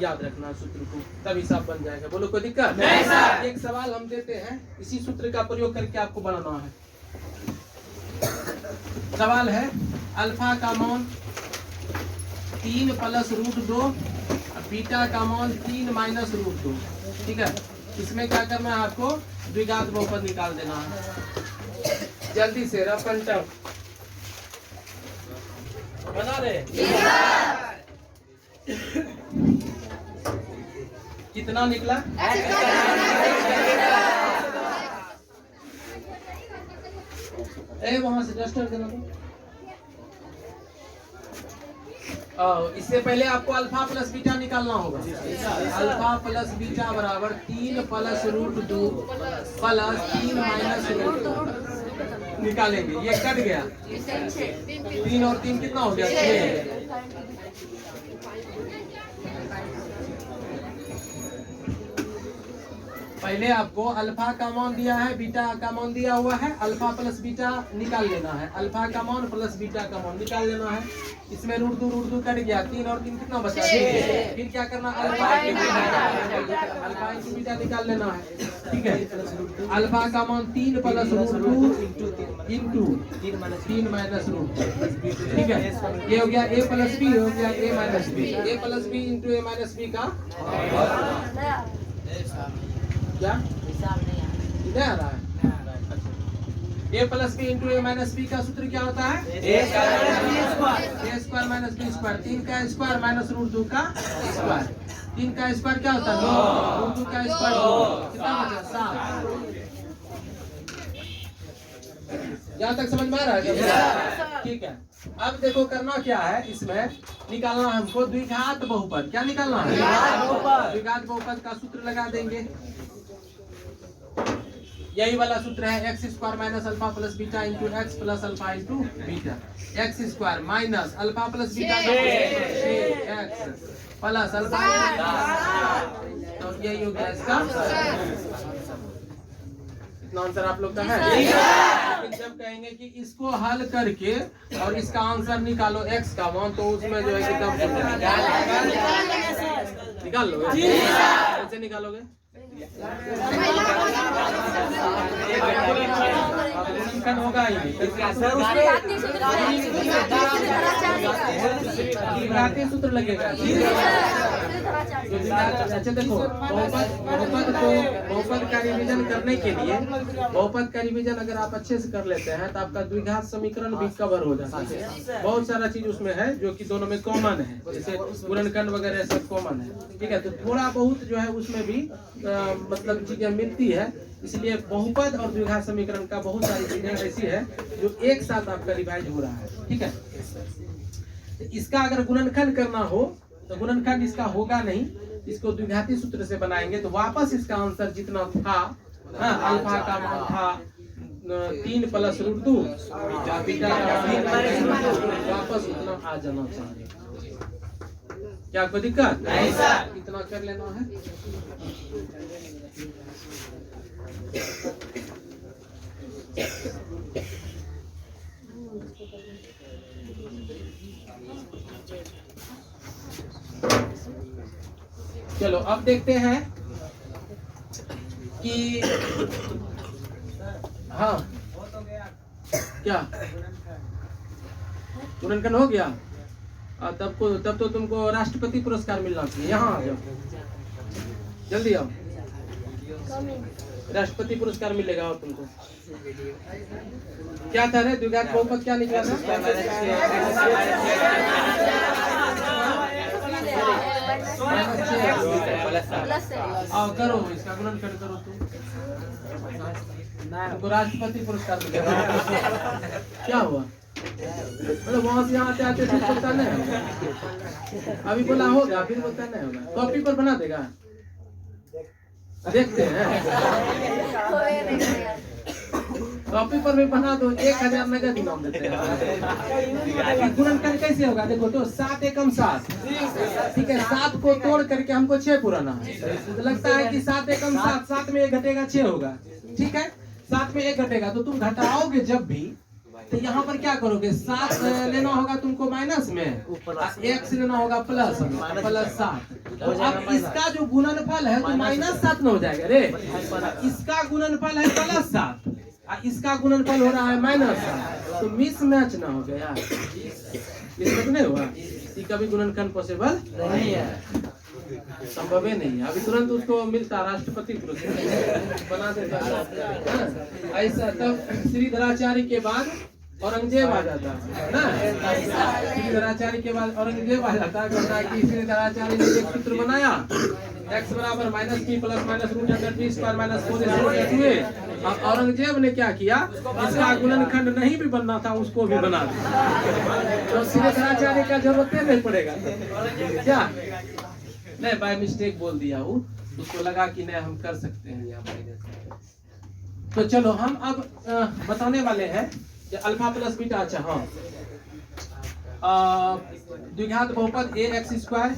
याद रखना सूत्र को, तभी सब बन जाएगा। बोलो कोई दिक्कत नहीं सर? एक सवाल हम देते हैं, इसी सूत्र का प्रयोग करके आपको बनाना है। सवाल है अल्फा का मान 3 प्लस रूट 2, बीटा का मान 3 माइनस रूट 2। ठीक है, इसमें क्या करना है आपको? द्विघात बहुपद निकाल देना है। जल्दी से रफ एंड टफ बना रहे। कितना निकला? वहां से डस्टर देना दो। इससे पहले आपको अल्फा प्लस बीटा निकालना होगा। अल्फा प्लस बीटा बराबर 3 plus root 2 plus 3 minus root 2 निकालेंगे। ये कट गया, 3 और 3 कितना हो गया? 6। पहले आपको अल्फा का मान दिया है, बीटा का मान दिया हुआ है, अल्फा प्लस बीटा निकाल लेना है। अल्फा का मान प्लस बीटा का मान निकाल लेना है। इसमें रूट 2 कट गया, 3 और 3 कितना बचा? 6। फिर क्या करना? अल्फा इंटू बीटा निकाल लेना है। ठीक है, अल्फा का मान 3 plus root 2 into 3 minus root 2। ठीक है, ये हो गया a प्लस बी, हो गया a minus B. a plus B into a minus B का क्या इधर आ रहा है? a plus B into a minus B का सूत्र क्या होता है? a square minus B square. 3 का स्क्वायर माइनस रूट 2 का स्क्वायर। 3 का स्क्वायर क्या होता है? 9। रूट 2 का स्क्वायर 2, कितना बचा? 7। यहाँ तक समझ में आ रहा है? ठीक है, अब देखो करना क्या है। इसमें निकालना है हमको द्विघात बहुपद। क्या निकालना है? द्विघात बहुपद का सूत्र लगा देंगे। यही वाला सूत्र है, x square minus alpha plus beta into x plus alpha into beta. X square minus alpha plus beta x plus alpha, तो यही हो गया इसका इतना आंसर आप लोग का है। लेकिन जब कहेंगे कि इसको हल करके और इसका आंसर निकालो एक्स का मान, तो उसमें जो है कि निकाल लोगे। कैसे निकालोगे? होगा ही नहीं, सूत्र लगेगा। अच्छा देखो, बहुपद का रिवीजन करने के लिए, बहुपद का रिवीजन अगर आप अच्छे से कर लेते हैं तो आपका द्विघात समीकरण भी कवर हो जाता है। बहुत सारा चीज उसमें है जो कि दोनों में कॉमन है, जैसे गुणनखंड वगैरह सब कॉमन है। ठीक है, तो थोड़ा बहुत जो है उसमें भी मतलब चीजें मिलती है। इसलिए बहुपद और द्विघात समीकरण का बहुत सारी चीजें ऐसी है जो एक साथ आपका रिवाइज हो रहा है। ठीक है, तो इसका अगर गुणनखंड करना हो तो गुणनखंड इसका होगा नहीं, इसको द्विघाती सूत्र से बनाएंगे तो वापस इसका आंसर जितना था, अल्फा का मान था 3 प्लस रूट 2 बीटा का 3 वापस उतना आ जाना चाहिए। क्या कोई दिक्कत नहीं सर, इतना कर लेना है। चलो अब देखते हैं कि हाँ क्या गुणनखंड हो गया। तब तो तुमको राष्ट्रपति पुरस्कार मिलना चाहिए। यहाँ आ जाओ, जल्दी आओ, राष्ट्रपति पुरस्कार मिलेगा। और तुमको क्या था रे द्विघात बहुपद, क्या निकला था? आओ करो, इसका गुणनखंड करो। तुमको राष्ट्रपति पुरस्कार मिलेगा। क्या हुआ? मतलब वहां से यहाँ आते फिर बोलता नहीं होगा। अभी बोला होगा, फिर बोलता नहीं होगा। कॉपी पर बना देगा, देखते हैं। कॉपी पर भी बना दो, 1000 नगद इनाम देते हैं। गुणनखंड कैसे होगा? देखो तो 7 एकम 7, ठीक है। 7 को तोड़ करके हमको 6 पुराना है, तो लगता है कि 7 एकम 7, 7 में 1 घटेगा 6 होगा, ठीक है। 7 में 1 घटेगा, तो तुम घटाओगे जब भी, तो यहाँ पर क्या करोगे? 7 लेना होगा तुमको माइनस में, x लेना होगा प्लस में, प्लस 7। तो अब इसका जो गुणनफल है तो माइनस 7 में हो जाएगा रे। इसका गुणनफल है प्लस 7, इसका गुणनफल हो रहा है माइनस 7, तो मिस मैच ना हो गया। मिसमैच नहीं हुआ, इसी का भी गुणनखंड पॉसिबल नहीं है, संभव ही नहीं है। अभी तुरंत उसको मिलता राष्ट्रपति पुरस्कार, बना देता ऐसा। तब श्रीधराचार्य के बाद औरंगजेब आ जाता है ना। श्रीधराचार्य के बाद औरंगजेब आ जाता है, कहता है कि श्रीधराचार्य ने एक सूत्र बनाया, x बराबर -p plus minus root under p square minus 4 और औरंगजेब ने क्या किया? इसका गुणनखंड नहीं भी बनना था, उसको भी बना दिया। तो श्रीधराचार्य का जरूरत नहीं पड़ेगा क्या? नहीं, बाय मिस्टेक बोल दिया वो, उसको लगा कि नहीं हम कर सकते हैं। तो चलो हम अब बताने वाले हैं कि अल्फा प्लस बीटा। अच्छा हाँ, द्विघात बहुपद ax²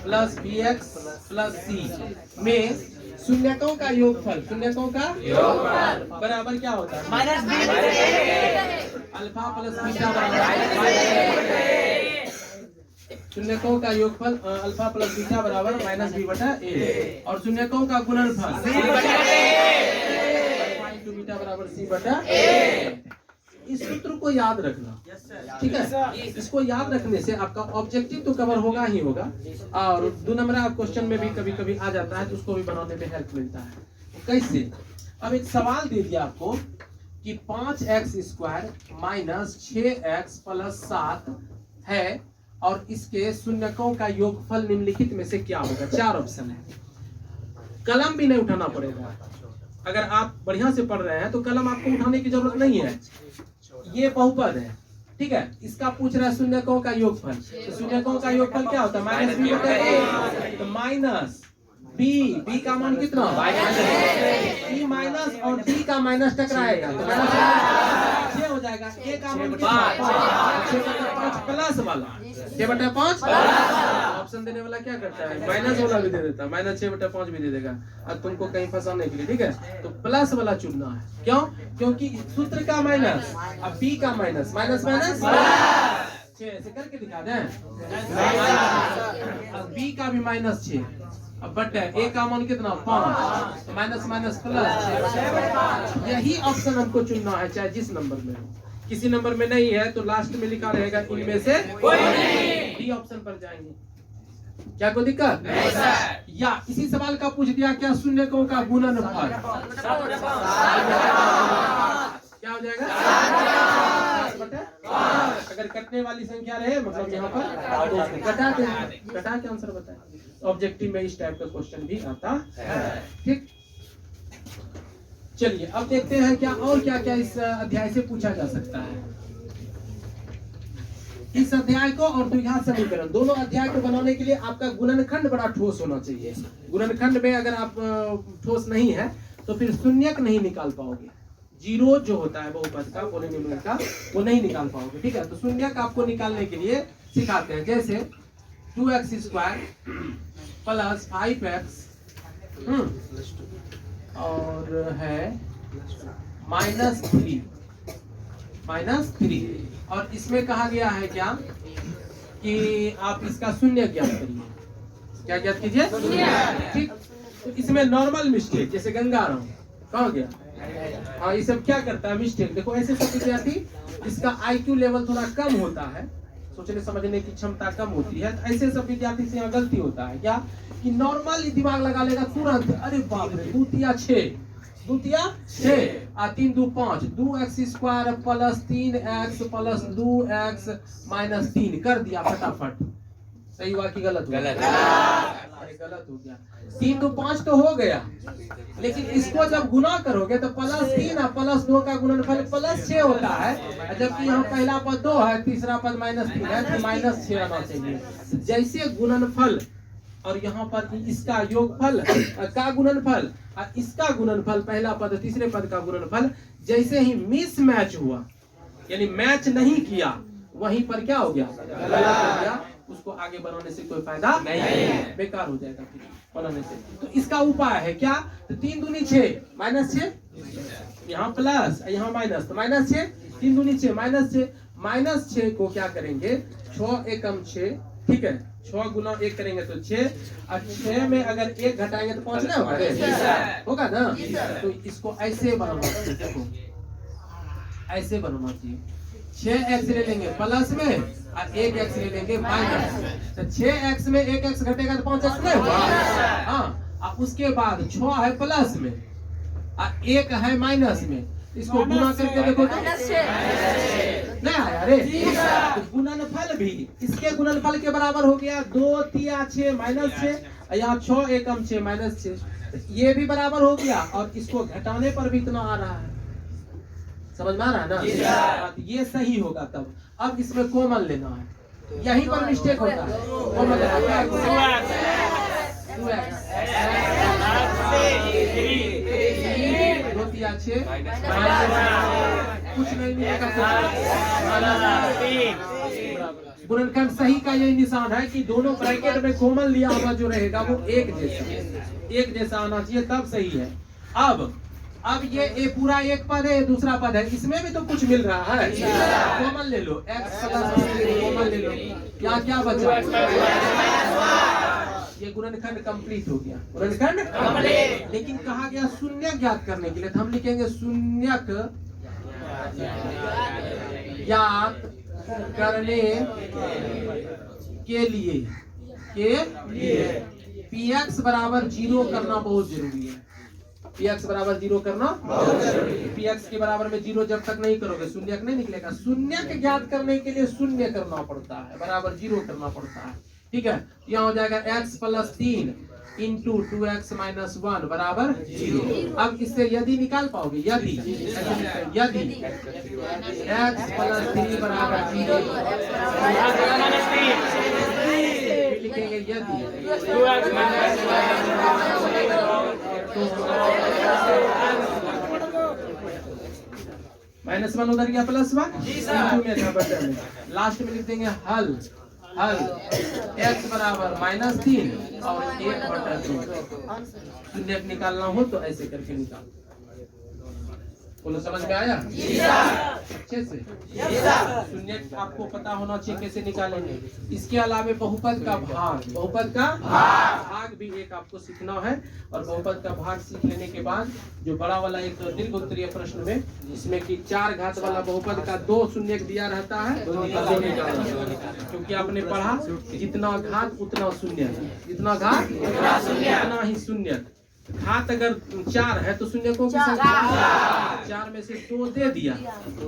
plus bx plus c में शून्यकों का योगफल, शून्यकों का योगफल बराबर क्या होता है? अल्फा प्लस बीटा बराबर शून्यकों का योगफल अल्फा प्लस बीटा बराबर -b/a और शून्यकों का गुणनफल बीटा बराबर c/a। इस सूत्र को याद रखना, ठीक है। इसको याद रखने से आपका ऑब्जेक्टिव तो कवर होगा ही होगा, और 2 नंबर क्वेश्चन में भी कभी कभी आ जाता है, तो उसको भी बनाने में हेल्प मिलता है। कैसे? अब एक सवाल दे दिया आपको कि 5x² माइनस 6x प्लस 7 है और इसके शून्यकों का योगफल निम्नलिखित में से क्या होगा? 4 ऑप्शन है। कलम भी नहीं उठाना पड़ेगा। अगर आप बढ़िया से पढ़ रहे हैं तो कलम आपको उठाने की जरूरत नहीं है। ये बहुपद है, ठीक है। इसका पूछ रहा है शून्यकों का योगफल, तो शून्यकों का योगफल क्या होता है? -b/a। तो माइनस b का मान कितना? b माइनस और d का माइनस टकराएगा तो माइनस 6 हो जाएगा। a का मान कितना? 6/5 प्लस वाला 6/5। ऑप्शन देने वाला क्या करता है? माइनस वाला भी दे देता है, -6/5 भी दे देगा। अब तुमको कहीं फंसाने के लिए, ठीक है। तो प्लस वाला चुनना है। क्यों? क्योंकि सूत्र का माइनस, अब b का माइनस, माइनस माइनस 6 ऐसे करके दिखा दें। अब b का भी -6, अब बट a का मान कितना? 5, तो माइनस माइनस प्लस 6। यही ऑप्शन हमको चुनना है, चाहे जिस नंबर में हो। किसी नंबर में नहीं है तो लास्ट में लिखा रहेगा इनमें से कोई नहीं, डी ऑप्शन पर जाएंगे। क्या कोई दिक्कत? या इसी सवाल का पूछ दिया, क्या शून्यकों का गुणनफल क्या हो जाएगा? अगर कटने वाली संख्या रहे, मतलब यहाँ पर कटा के आंसर बताए। ऑब्जेक्टिव में इस टाइप का क्वेश्चन भी आता है, ठीक। चलिए अब देखते हैं क्या और क्या क्या इस अध्याय से पूछा जा सकता है। इस अध्याय को और द्विघात समीकरण दोनों अध्याय को बनाने के लिए आपका गुणनखंड बड़ा ठोस होना चाहिए। गुणनखंड में अगर आप ठोस नहीं है तो फिर शून्यक नहीं निकाल पाओगे। जीरो जो होता है बहुपद का पॉलिनोमियल का वो नहीं निकाल पाओगे। ठीक है, तो शून्यक आपको निकालने के लिए सिखाते हैं। जैसे 2x² प्लस 5x और है -3 और इसमें कहा गया है क्या कि आप इसका शून्य ज्ञात करिए। क्या ज्ञात कीजिए? ठीक, तो इसमें नॉर्मल मिस्टेक जैसे गंगाराम कहा गया। हाँ, ये सब क्या करता है मिस्टेक। देखो ऐसे सब विद्यार्थी इसका IQ लेवल थोड़ा कम होता है, सोचने समझने की क्षमता कम होती है, तो ऐसे सब विद्यार्थी से यहाँ गलती होता है क्या कि नॉर्मल दिमाग लगा लेगा तुरंत, अरे बाप रे 2 तिया 6 2 तिया 6 और 3 2 5 2x² plus 3x plus 2x minus 3 कर दिया फटाफट। सही हुआ कि गलत हुआ? अरे गलत हो गया। 3 2 5 तो हो गया, लेकिन इसको जब गुना करोगे तो +3 और +2 का गुणनफल +6 होता है, जबकि यहाँ पहला पद 2 है, तीसरा पद -3 है, तो -6 आना चाहिए। जैसे गुणनफल और यहाँ पर इसका योगफल का गुणनफल और इसका गुणनफल, पहला पद तीसरे पद का गुणनफल जैसे ही मिसमैच हुआ यानी मैच नहीं किया, वहीं पर क्या हो गया? गलत हो गया। उसको आगे बढ़ाने से कोई फायदा नहीं है, बेकार हो जाएगा फिर बढ़ाने से। तो इसका उपाय है क्या? तो 3 दूनी 6 -6, यहाँ प्लस यहाँ माइनस, तो -6 3 दूनी 6 -6 को क्या करेंगे 6 एकम 6, ठीक है 6 गुना 1 करेंगे तो 6 और 6 में अगर 1 घटाएंगे तो 5 ना होगा ना। तो इसको ऐसे बनाना चाहिए, देखो ऐसे बनाना चाहिए। 6x ले लेंगे प्लस में और 1x ले लेंगे माइनस, तो 6x में 1x घटेगा तो 5x नहीं होगा। हाँ, अब उसके बाद 6 है प्लस में और 1 है माइनस में, इसको गुना करके देखो तो नहीं आया रे। तो गुणनफल भी इसके गुणनफल के बराबर हो गया 2 तिया 6 -6, यहाँ 6 एकम 6 -6, ये भी बराबर हो गया और इसको घटाने पर भी इतना आ रहा है। समझ में आ रहा है ना? तो ये सही होगा तब। अब इसमें कॉमन लेना है, यहीं पर मिस्टेक होता है। कॉमन लेना है 2 तिया 6 कुछ नहीं मिलेगा। गुणनखंड सही का यही निशान है कि दोनों ब्रैकेट में कॉमन लिया हुआ जो रहेगा वो एक जैसा आना चाहिए, तब सही है। अब ये पूरा एक पद है, दूसरा पद है, इसमें भी तो कुछ मिल रहा है, कॉमन ले लो x कॉमन ले लो, यहाँ क्या बचा? ये गुणनखंड कंप्लीट हो गया, गुणनखंड कंप्लीट। लेकिन कहा गया शून्य ज्ञात करने के लिए, तो हम लिखेंगे शून्यक ज्ञात करने के लिए px बराबर 0 करना बहुत जरूरी है। px बराबर 0 करना px के बराबर में 0 जब तक नहीं करोगे शून्यक नहीं निकलेगा। शून्यक ज्ञात करने के लिए शून्य करना पड़ता है, बराबर 0 करना पड़ता है। ठीक है, यहाँ हो जाएगा x + 3 इंटू 2x - 1 बराबर 0। अब इससे यदि निकाल पाओगे, यदि x + 3 बराबर 0 लिखेंगे, यदि -1 उधर गया +1 लास्ट में लिख देंगे हल x बराबर -3 और 1/2। शून्य निकालना हो तो ऐसे करके निकाल। बोलो समझ में आया? अच्छे से शून्य आपको पता होना चाहिए कैसे निकालेंगे। इसके अलावा बहुपद का भाग भी एक आपको सीखना है, और बहुपद का भाग सीख लेने के बाद जो बड़ा वाला एक दीर्घ उत्तरीय प्रश्न में इसमें कि 4 घात वाला बहुपद का 2 शून्यक दिया रहता है, क्योंकि आपने पढ़ा जितना घात उतना शून्य, जितना घात उतना ही शून्य। घात अगर 4 है तो शून्यकों की संख्या 4 में से 2 दे दिया,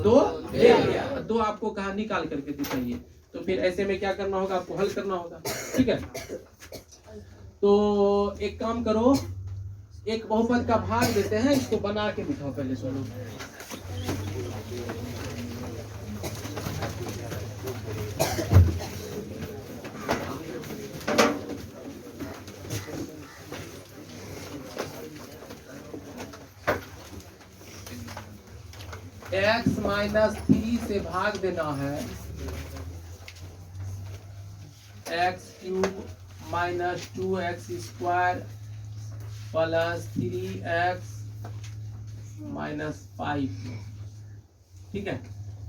2 आपको कहा निकाल करके दिखाइए। तो फिर ऐसे में क्या करना होगा, आपको हल करना होगा। ठीक है, तो एक काम करो, एक बहुपद का भाग देते हैं, इसको बना के दिखाओ पहले सुनो। x माइनस 3 से भाग देना है x cube minus 2x square plus 3x minus 5। ठीक है,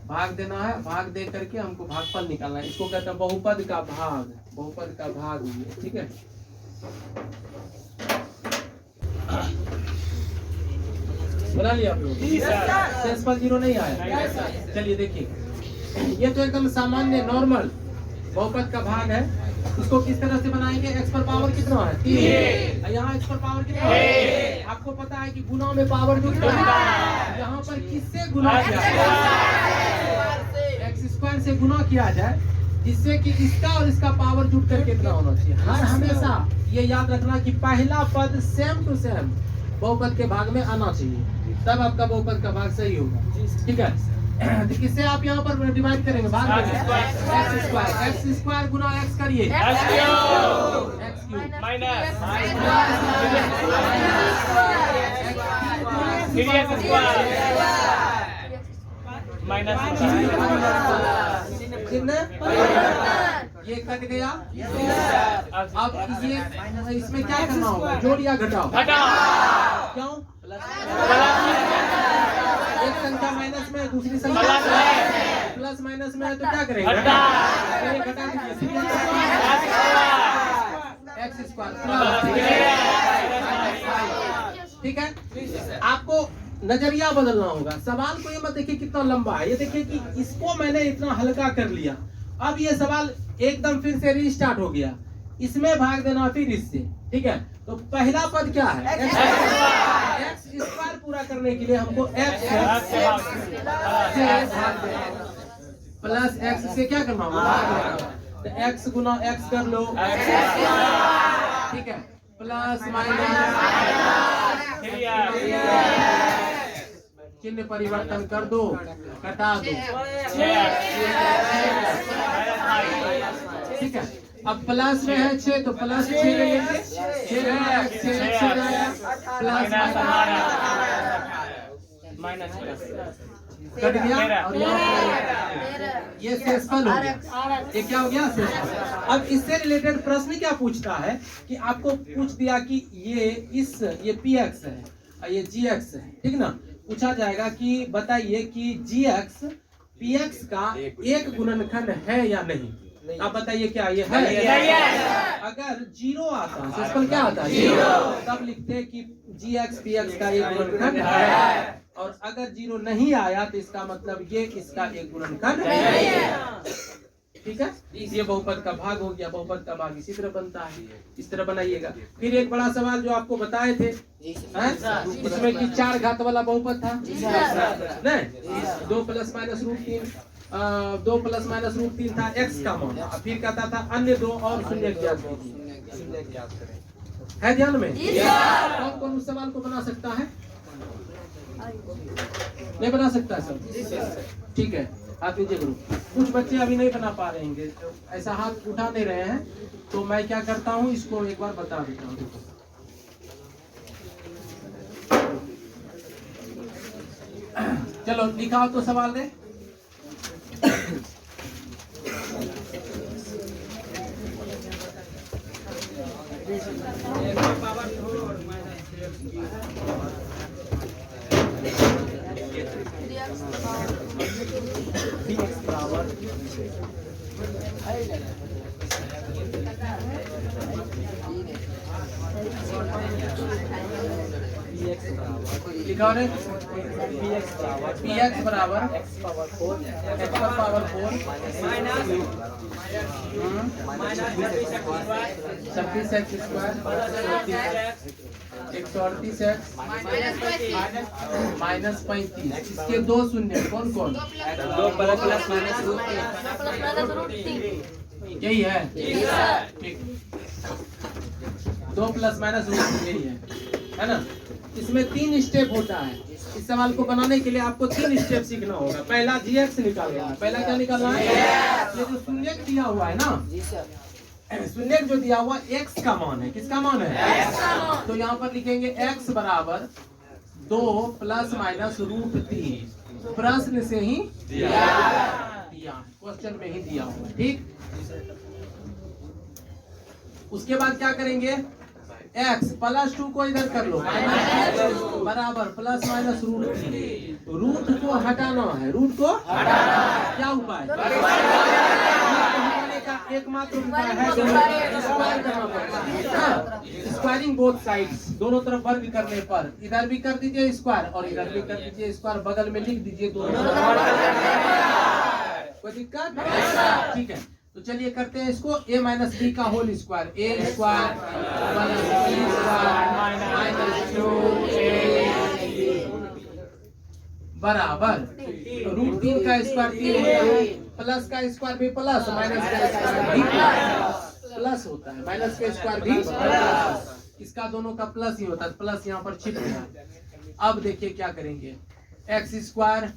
भाग देना है, भाग दे करके हमको भागफल निकालना है। इसको कहते हैं बहुपद का भाग, बहुपद का भाग हुई। ठीक है, बना लिया आप लोग? शेष पर 0 नहीं आया। चलिए देखिए, ये तो एकदम सामान्य नॉर्मल बहुपद का भाग है। इसको किस तरह से बनाएंगे? x पर पावर कितना है? 3। यहाँ x पर पावर कितना है? आपको पता है कि गुना में पावर जुड़ता है। यहाँ पर किससे गुना किया जाए? x स्क्वायर से गुना किया जाए, जिससे कि इसका और इसका पावर जुड़ कर कितना होना चाहिए। हर हमेशा ये याद रखना कि पहला पद सेम टू सेम बहुपद के भाग में आना चाहिए, तब आपका बहुपद का भाग सही होगा। ठीक है, तो किससे आप यहाँ पर डिवाइड करेंगे? भाग एक्स स्क्वायर गुना एक्स करिए, एक्स क्यूब माइनस ये कट गया। अब ये इसमें क्या करना होगा? जोड़ या घटाओ? क्यों? एक संख्या माइनस में, दूसरी संख्या प्लस माइनस में है, तो क्या करेंगे? घटा दीजिए। X square. ठीक है, आपको नजरिया बदलना होगा। सवाल को ये मत देखिए कितना लंबा है, ये देखिए कि इसको मैंने इतना हल्का कर लिया। अब ये सवाल एकदम फिर से रीस्टार्ट हो गया, इसमें भाग देना फिर इससे। ठीक है, तो पहला पद क्या है? एक्स स्क्वायर पूरा करने के लिए हमको एक्स से भाग देना प्लस एक्स से क्या करना होगा? तो एक्स गुना एक्स कर लो। ठीक है, प्लस माइनस चिन्ह परिवर्तन कर दो, कटा दो। ठीक है, अब प्लस में है 6 तो प्लस 6 ले लेंगे। 6 प्लस कट गया और ये शेषफल हो गया। ये क्या हो गया? शेषफल। अब इससे रिलेटेड प्रश्न क्या पूछता है कि आपको पूछ दिया कि ये px है और ये gx है। ठीक ना, पूछा जाएगा कि बताइए कि gx px का एक गुणनखंड है या नहीं। आप बताइए क्या ये है? अगर 0 आता है, शेषफल क्या आता है? 0, तब लिखते हैं कि gx px का एक गुणनखंड है। और अगर 0 नहीं आया तो इसका मतलब ये इसका एक गुणनखंड है। ठीक है, ये बहुपद का भाग हो गया। बहुपद का भाग इसी तरह बनता है, इस तरह बनाइएगा। फिर एक बड़ा सवाल जो आपको बताए थे, इसमें कि 4 घात वाला बहुपद था नहीं? 2 plus minus root 3, 2 plus minus root 3 था x का मान। फिर कहता था अन्य 2 और शून्य ज्ञात कीजिए। है ध्यान में? कौन कौन उस सवाल को बना सकता है? नहीं बना सकता है सब? ठीक है, हाथ नीचे करो। कुछ बच्चे अभी नहीं बना पा रहे हैं, ऐसा हाथ उठा नहीं रहे हैं, तो मैं क्या करता हूँ इसको एक बार बता देता हूँ। चलो लिखाओ तो सवाल दे। लिखा रे px बराबर x power 4 26 x square 138x minus 35। इसके 2 शून्य कौन कौन?
2 प्लस माइनस रूट 3।
यही है? ठीक, 2 प्लस माइनस रूट यही है ना? इसमें 3 स्टेप होता है। इस सवाल को बनाने के लिए आपको 3 स्टेप सीखना होगा। पहला gx निकालना है। पहला क्या निकालना है? ये जो शून्य दिया हुआ है ना, शून्य जो दिया हुआ x का मान है। किसका मान है? तो यहाँ पर लिखेंगे x बराबर 2 प्लस माइनस √3 प्रश्न से ही दिया, क्वेश्चन में ही दिया हुआ। ठीक, उसके बाद क्या करेंगे, x प्लस 2 को इधर कर लो बराबर प्लस माइनस √3। रूट को हटाना है, रूट को हटाना। क्या उपाय, हटाने का एकमात्र उपाय है स्क्वायर करना पड़ता है। स्क्वायरिंग बोथ साइड्स, दोनों तरफ वर्ग करने पर इधर भी कर दीजिए स्क्वायर और इधर भी कर दीजिए स्क्वायर, बगल में लिख दीजिए दोनों। कोई दिक्कत? ठीक है, तो चलिए करते हैं इसको। a माइनस बी का whole square, a square minus b square minus 2a बराबर √3 का स्क्वायर 3 होता है, प्लस का स्क्वायर भी प्लस, माइनस का स्क्वायर भी प्लस होता है, माइनस का स्क्वायर भी प्लस, इसका दोनों का प्लस ही होता है, प्लस यहाँ पर छिप गया। अब देखिए क्या करेंगे, x स्क्वायर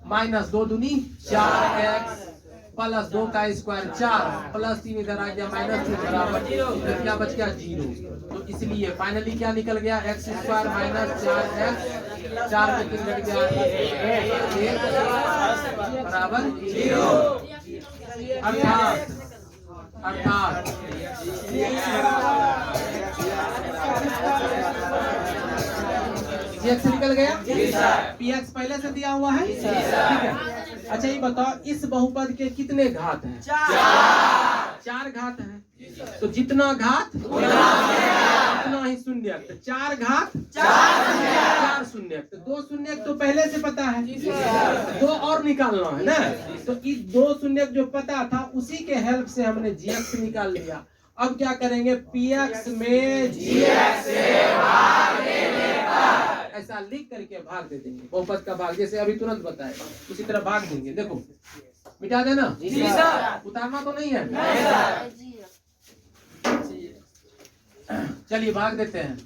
माइनस 2 दूनी 4x प्लस 2 का स्क्वायर 4 प्लस 3 इधर आ गया माइनस 3 बराबर इधर क्या बच गया 0। तो इसलिए फाइनली क्या निकल गया, x स्क्वायर माइनस 4x 4 में 3 घट गया 1 बराबर 0। अर्थात x निकल गया, px पहले से दिया हुआ है। ठीक है, अच्छा ये बताओ इस बहुपद के कितने घात हैं? 4 घात हैं। तो जितना घात उतना ही शून्यक, 4 घात 4 शून्यक, 2 शून्यक तो पहले से पता है, 2 और निकालना है ना। तो इस 2 शून्यक जो पता था उसी के हेल्प से हमने gx निकाल लिया। अब क्या करेंगे, px में gx से भाग देने पर ऐसा लिख करके भाग दे देंगे, बहुपद का भाग जैसे अभी तुरंत बताए उसी तरह भाग देंगे। देखो मिटा देना, उतारना तो नहीं है। चलिए भाग देते हैं।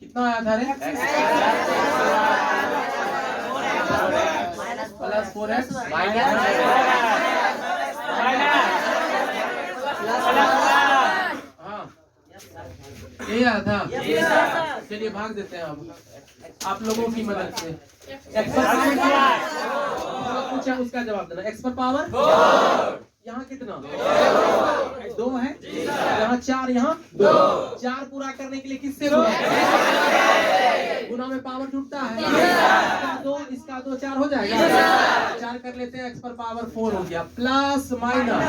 कितना आया था रे, प्लस 4x यही आया था। चलिए भाग देते हैं अब आप लोगों की मदद से। x पर पावर पूछा उसका जवाब देना। x पर पावर यहाँ कितना 2 है, यहाँ 4, यहाँ 2। 4 पूरा करने के लिए किससे गुना में पावर जुटता है, इसका 2 4 हो जाएगा, 4 कर लेते हैं। x पर पावर 4 हो गया, प्लस माइनस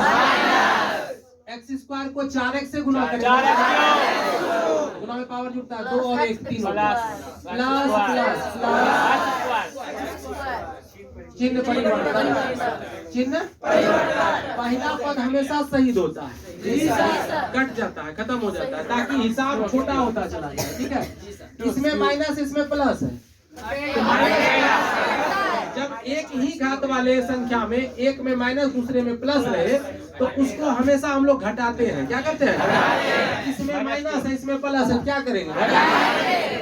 x स्क्वायर को 4x से गुना करें, गुना में पावर जुड़ता है, 2 और 1 3 प्लस चिन्ह परिवर्तन, चिन्ह पहला पद हमेशा शहीद होता है, कट जाता है, खत्म हो जाता है ताकि हिसाब छोटा होता चला जाए। ठीक है, इसमें माइनस इसमें प्लस है। जब एक ही घात वाले संख्या में एक में माइनस दूसरे में प्लस रहे तो उसको हमेशा हम लोग घटाते हैं। क्या करते हैं, इसमें माइनस है इसमें प्लस है, क्या करेंगे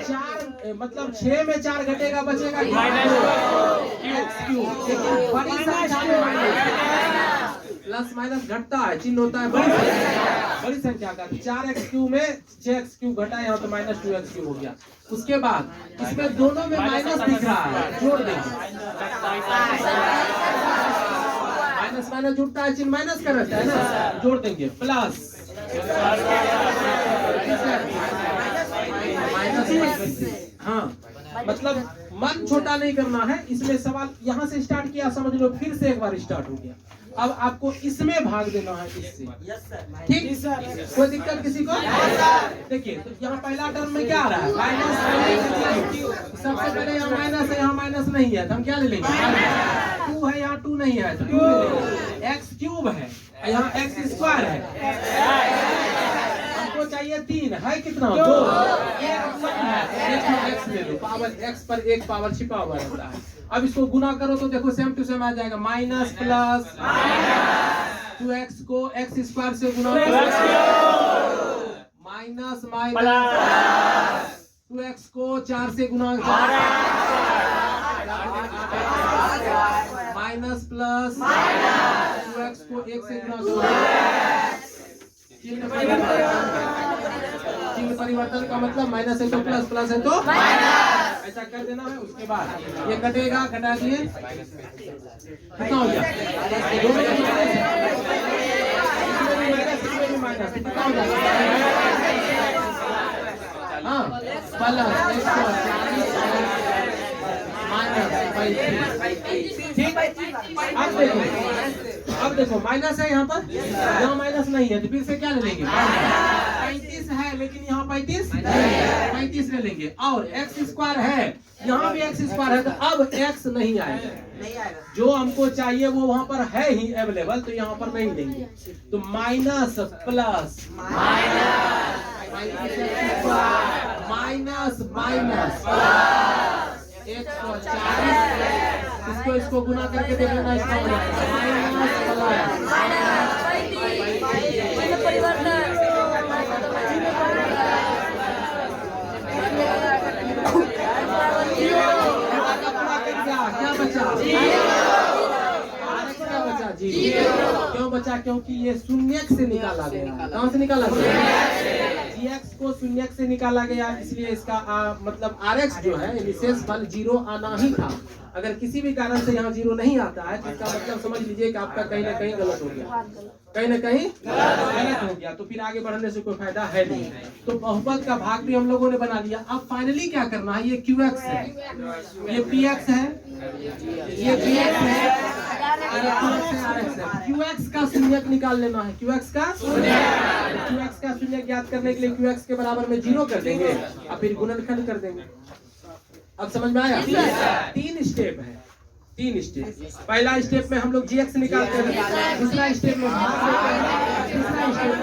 4 मतलब 6 में 4 घटेगा बचेगा लेकिन बड़ी संख्या में माइनस प्लस माइनस घटता है, चिन्ह होता है बड़ी संख्या का। 4x³ में 6x³ घटा, यहाँ तो माइनस 2x³ हो गया। उसके बाद इसमें दोनों में माइनस दिख रहा है, जोड़ देंगे, माइनस माइनस जुड़ता है, चिन्ह माइनस का रहता है ना, जोड़ देंगे प्लस माइनस। हाँ मतलब मन छोटा नहीं करना है, इसमें सवाल यहाँ से स्टार्ट किया समझ लो, फिर से एक बार स्टार्ट हो गया। अब आपको इसमें भाग देना है इससे, ठीक, कोई दिक्कत किसी को? देखिए तो यहाँ पहला टर्म में क्या आ रहा है माइनस, सबसे पहले यहाँ माइनस है, यहाँ माइनस नहीं है तो हम क्या ले लेंगे 2 है, यहाँ 2 नहीं है तो 2 ले लेंगे। x³ है, यहाँ x² है, हमको चाहिए 3 है, कितना 2, x ले लो, पावर x पर एक पावर छिपा हुआ रहता है। अब इसको गुना करो तो देखो सेम टू सेम आ जाएगा, माइनस प्लस 2x को x² से गुना माइनस माइनस 2x को 4 से गुना माइनस प्लस 2x को 1 से गुना चिन्ह चिन्ह परिवर्तन का मतलब माइनस है तो प्लस, प्लस है तो माइनस, ऐसा कर देना है। उसके बाद ये कटेगा, घटा दिए, कितना हो गया? दोनों में माइनस है, इसमें भी माइनस, इसमें भी माइनस, कितना हो जाएगा? हाँ, प्लस 140 ठीक। अब देखो माइनस है यहाँ पर, यहाँ माइनस नहीं है तो फिर से क्या ले लेंगे? 35 है, लेकिन यहाँ 35 ले लेंगे। और एक्स स्क्वायर है, यहाँ भी एक्स स्क्वायर है, तो अब एक्स नहीं आएगा। जो हमको चाहिए वो वहाँ पर है ही अवेलेबल, तो यहाँ पर नहीं लेंगे। तो माइनस प्लस माइनस माइनस 140, इसको गुना करके देख लेना, इसका हो क्या बचा? क्या बचा? जी क्यों बचा? क्योंकि ये शून्यक से निकाला गया। कहाँ से निकाला गया? GX को शून्यक से निकाला गया, इसलिए इसका मतलब RX जो है विशेष बल 0 आना ही था। अगर किसी भी कारण से यहाँ 0 नहीं आता है तो इसका मतलब समझ लीजिए कि आपका कहीं ना कहीं गलत हो गया, कहीं ना कहीं गलत हो गया, तो फिर आगे बढ़ने से कोई फायदा है नहीं। तो बहुपद का भाग भी हम लोगों ने बना लिया। अब फाइनली क्या करना है? ये QX है, ये PX है, ये PX है, QX का शून्यक निकाल लेना है। QX का शून्यक ज्ञात करने के लिए QX के बराबर में 0 कर देंगे और फिर गुणनखंड कर देंगे। अब समझ में आया? 3 स्टेप है, 3 स्टेप। पहला स्टेप में हम लोग GX निकालते हैं, दूसरा स्टेप में तीसरा स्टेप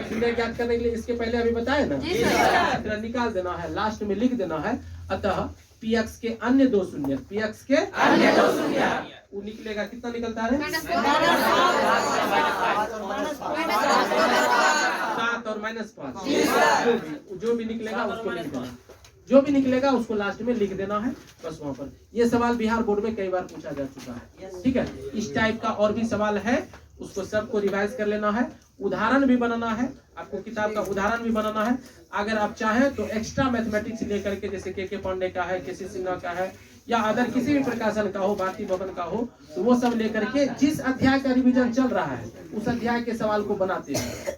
शून्य ज्ञात करने के लिए इसके पहले अभी बताया ना, फिर निकाल देना है, लास्ट में लिख देना है। अतः PX के अन्य दो शून्य, PX के अन्य दो शून्य वो निकलेगा, कितना निकलता है? 7 और -5, जो भी निकलेगा उसको लिख देना, जो भी निकलेगा उसको लास्ट में लिख देना है, बस वहां पर। ये सवाल बिहार बोर्ड में कई बार पूछा जा चुका है, ठीक है। इस टाइप का और भी सवाल है, उसको सबको रिवाइज कर लेना है। उदाहरण भी बनाना है, आपको किताब का उदाहरण भी बनाना है। अगर आप चाहें तो एक्स्ट्रा मैथमेटिक्स लेकर के, जैसे के पांडे का है, के सी सिन्हा का है, या अदर किसी भी प्रकाशन का हो, भारती भवन का हो, तो वो सब लेकर के जिस अध्याय का रिवीजन चल रहा है उस अध्याय के सवाल को बनाते हैं।